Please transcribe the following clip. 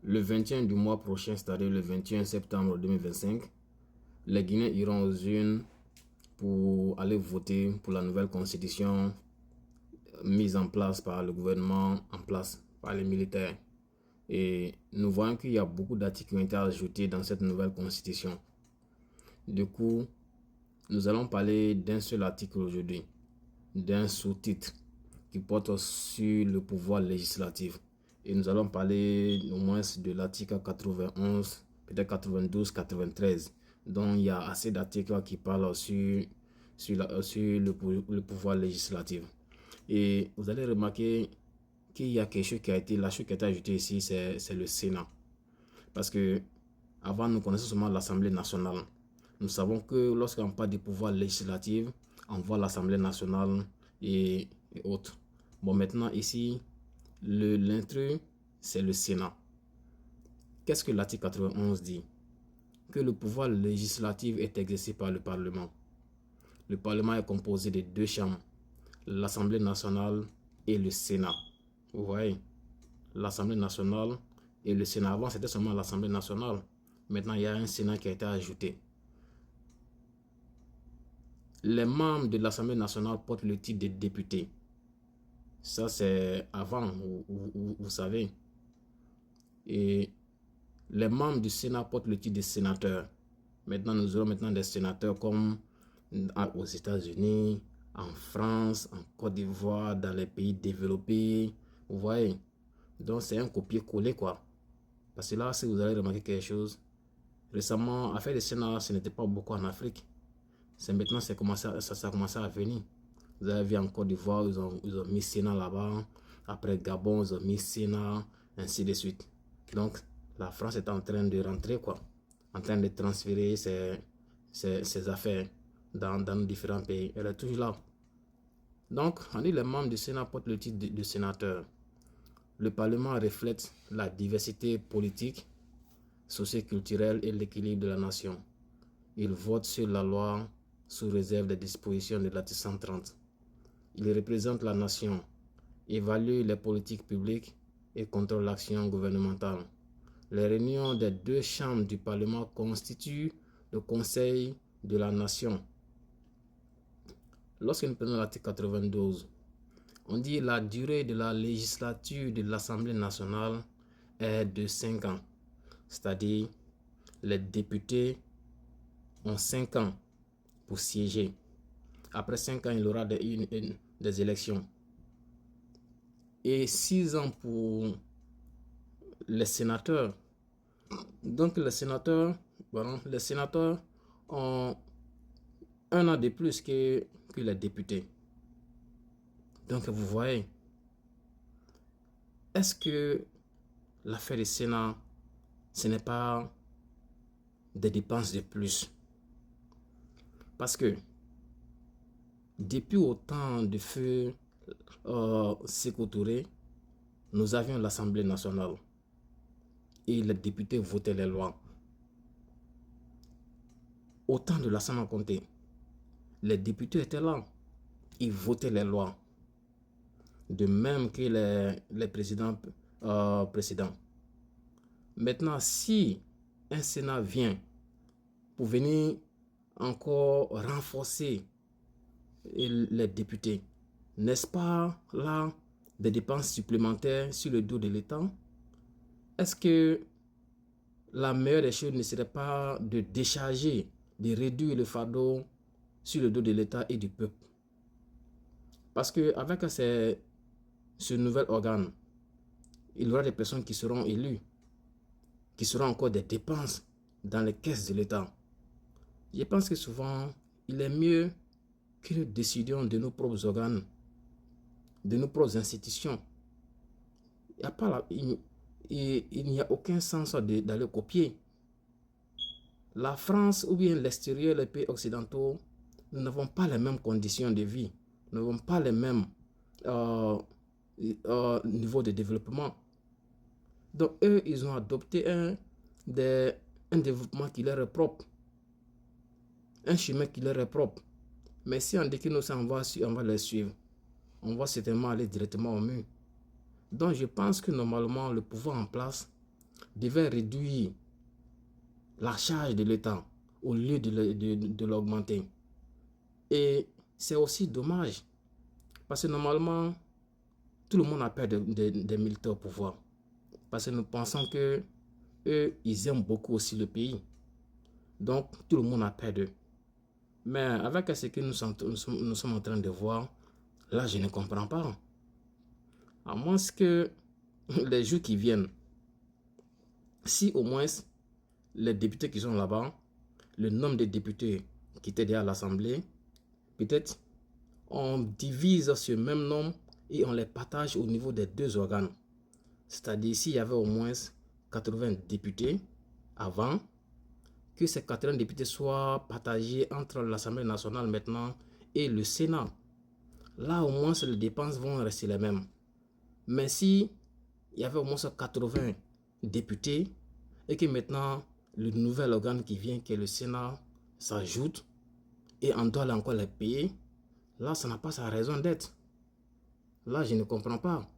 Le 21 du mois prochain, c'est-à-dire le 21 septembre 2025, les Guinéens iront aux urnes pour aller voter pour la nouvelle constitution mise en place par le gouvernement, en place par les militaires. Et nous voyons qu'il y a beaucoup d'articles qui ont été ajoutés dans cette nouvelle constitution. Du coup, nous allons parler d'un seul article aujourd'hui, d'un sous-titre qui porte sur le pouvoir législatif. Et nous allons parler au moins de l'article 91, peut-être 92, 93. Donc il y a assez d'articles qui parlent sur le pouvoir législatif. Et vous allez remarquer qu'il y a quelque chose la chose qui a été ajoutée ici, c'est le Sénat. Parce que avant, nous connaissions seulement l'Assemblée nationale. Nous savons que lorsqu'on parle du pouvoir législatif, on voit l'Assemblée nationale et autres. Bon, maintenant ici, l'intrus, c'est le Sénat. Qu'est-ce que l'article 91 dit? Que le pouvoir législatif est exercé par le Parlement. Le Parlement est composé de deux chambres, l'Assemblée nationale et le Sénat. Vous voyez, l'Assemblée nationale et le Sénat. Avant, c'était seulement l'Assemblée nationale. Maintenant, il y a un Sénat qui a été ajouté. Les membres de l'Assemblée nationale portent le titre de député. Ça, c'est avant, vous savez. Et les membres du Sénat portent le titre de sénateur. Maintenant, nous aurons maintenant des sénateurs comme aux États-Unis, en France, en Côte d'Ivoire, dans les pays développés. Vous voyez? Donc, c'est un copier-coller, quoi. Parce que là, si vous allez remarquer quelque chose, récemment, affaire de Sénat, ce n'était pas beaucoup en Afrique. C'est maintenant ça a commencé à venir. Vous avez vu en Côte d'Ivoire, ils ont mis Sénat là-bas. Après Gabon, ils ont mis Sénat, ainsi de suite. Donc, la France est en train de rentrer, quoi. En train de transférer ses affaires dans nos différents pays. Elle est toujours là. Donc, on dit les membres du Sénat portent le titre de sénateur. Le Parlement reflète la diversité politique, socio-culturelle et l'équilibre de la nation. Il vote sur la loi sous réserve des dispositions de l'article 130. Il représente la nation, évalue les politiques publiques et contrôle l'action gouvernementale. Les réunions des deux chambres du Parlement constituent le Conseil de la nation. Lorsque nous prenons l'article 92, on dit la durée de la législature de l'Assemblée nationale est de 5 ans. C'est-à-dire, les députés ont 5 ans pour siéger. Après 5 ans, il y aura des élections. Et 6 ans pour les sénateurs. Donc les sénateurs ont 1 an de plus que les députés. Donc vous voyez, est-ce que l'affaire du Sénat, ce n'est pas des dépenses de plus? Parce que depuis autant de feu Sékou Touré, nous avions l'Assemblée nationale et les députés votaient les lois. Autant de l'Assemblée compté, les députés étaient là, ils votaient les lois. De même que les présidents précédents. Maintenant, si un Sénat vient pour venir encore renforcer les députés, n'est-ce pas là des dépenses supplémentaires sur le dos de l'État? Est-ce que la meilleure des choses ne serait pas de décharger, de réduire le fardeau sur le dos de l'État et du peuple? Parce qu'avec ce nouvel organe, il y aura des personnes qui seront élues, qui seront encore des dépenses dans les caisses de l'État. Je pense que souvent, il est mieux que nous décidions de nos propres organes, de nos propres institutions. Il n'y a aucun sens d'aller copier. La France ou bien l'extérieur, les pays occidentaux, nous n'avons pas les mêmes conditions de vie. Nous n'avons pas les mêmes niveaux de développement. Donc eux, ils ont adopté un développement qui leur est propre. Un chemin qui leur est propre. Mais si on dit que nous, on va les suivre, on va certainement aller directement au mur. Donc je pense que normalement, le pouvoir en place devait réduire la charge de l'État au lieu de l'augmenter. Et c'est aussi dommage parce que normalement, tout le monde a peur des militaires au pouvoir. Parce que nous pensons que eux, ils aiment beaucoup aussi le pays. Donc, tout le monde a peur d'eux. Mais avec ce que nous sommes en train de voir, là, je ne comprends pas. À moins que les jours qui viennent, si au moins les députés qui sont là-bas, le nombre de députés qui étaient déjà à l'Assemblée, peut-être on divise ce même nombre et on les partage au niveau des deux organes. C'est-à-dire s'il y avait au moins 80 députés avant, que ces 80 députés soient partagés entre l'Assemblée nationale maintenant et le Sénat. Là, au moins, les dépenses vont rester les mêmes. Mais si il y avait au moins 80 députés et que maintenant, le nouvel organe qui vient, qui est le Sénat, s'ajoute et on doit encore les payer, là, ça n'a pas sa raison d'être. Là, je ne comprends pas.